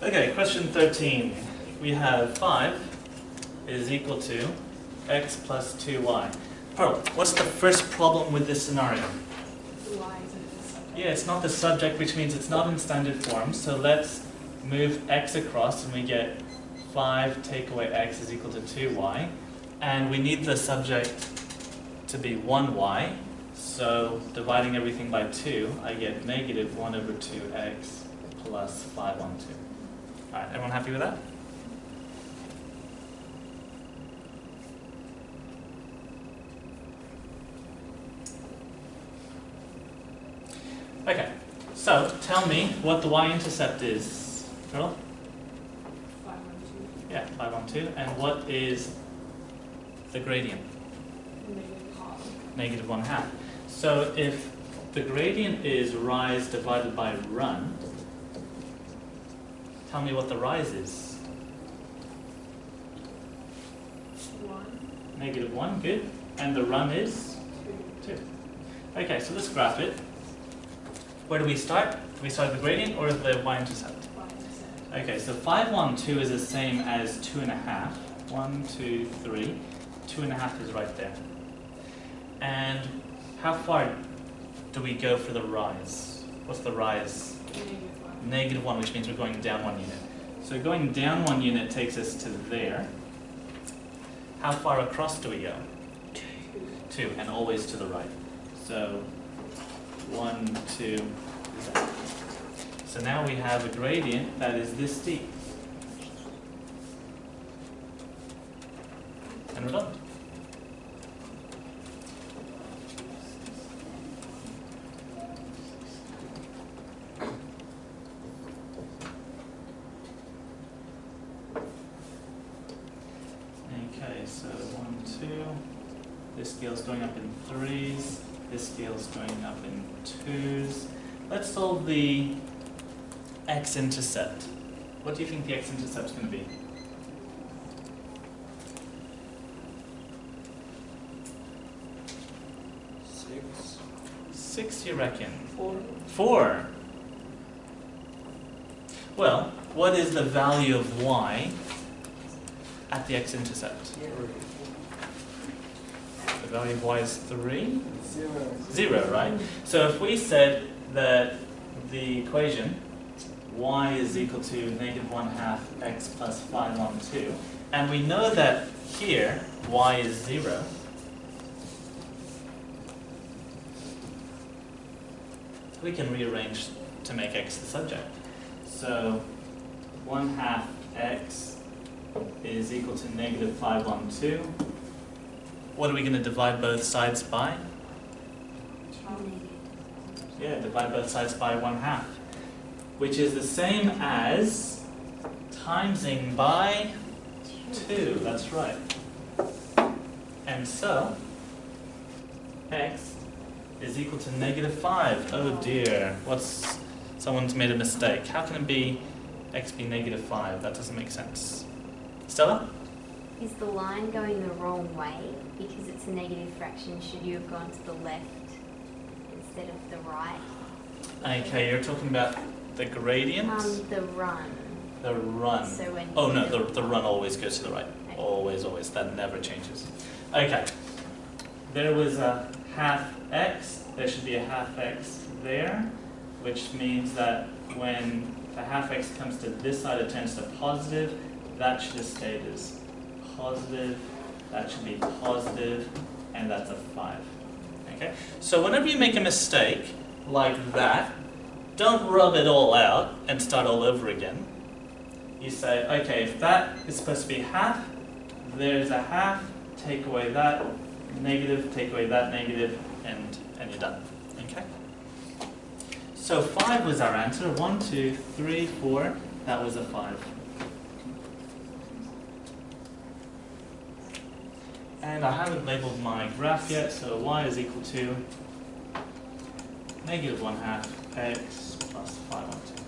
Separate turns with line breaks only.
Okay, question 13. We have 5 is equal to x plus 2y. Pearl, what's the first problem with this scenario?
Y isn't the subject.
Yeah, it's not the subject, which means it's not in standard form. So let's move x across and we get 5 take away x is equal to 2y. And we need the subject to be 1y. So dividing everything by 2, I get negative 1 over 2x plus 5 on 2. Alright, everyone happy with that? Okay, so tell me what the y-intercept is. Carol?
5 on 2.
Yeah, 5 on 2. And what is the gradient?
Negative half.
Negative 1/2. So if the gradient is rise divided by run, tell me what the rise is.
1,
Negative 1, good. And the run is
2.
2. Okay, so let's graph it. Where do we start? Do we start at the gradient or the y-intercept?
Y-intercept.
Okay, so 5 on 2 is the same as 2.5. 1, 2, 3. 2.5 is right there. And how far do we go for the rise? What's the rise?
Negative 1.
Negative 1, which means we're going down 1 unit. So going down 1 unit takes us to there. How far across do we go? 2, and always to the right. So 1, 2, so now we have a gradient that is this steep. And we're done. Okay, so 1, 2. This scale's going up in 3s. This scale's going up in 2s. Let's solve the x-intercept. What do you think the x-intercept's going to be? 6, you reckon?
4.
4. Well, what is the value of y at the x-intercept? The value of y is 3? 0, right? So if we said that the equation y is equal to negative 1/2 x plus 5 on 2, and we know that here y is 0, we can rearrange to make x the subject. So 1/2 x is equal to negative 5 on 2. What are we going to divide both sides by? Yeah, divide both sides by 1/2, which is the same as timesing by 2. That's right. And so x is equal to negative 5. Oh dear, someone's made a mistake. How can it be x be negative 5? That doesn't make sense. Stella?
Is the line going the wrong way? Because it's a negative fraction, should you have gone to the left instead of the right?
Okay, you're talking about the gradient?
The run.
The run.
So when
Oh no, the run always goes to the right.
Okay.
Always, always. That never changes. Okay. There was a 1/2 x. There should be a 1/2 x there, which means that when the 1/2 x comes to this side, it turns to positive. That should have stayed as positive. That should be positive, and that's a 5. Okay. So whenever you make a mistake like that, don't rub it all out and start all over again. You say, okay, if that is supposed to be 1/2, there's a 1/2, take away that negative, take away that negative, and you're done. Okay? So 5 was our answer. 1, 2, 3, 4. That was a 5. And I haven't labeled my graph yet, so y is equal to negative 1/2 x plus 5 on 2.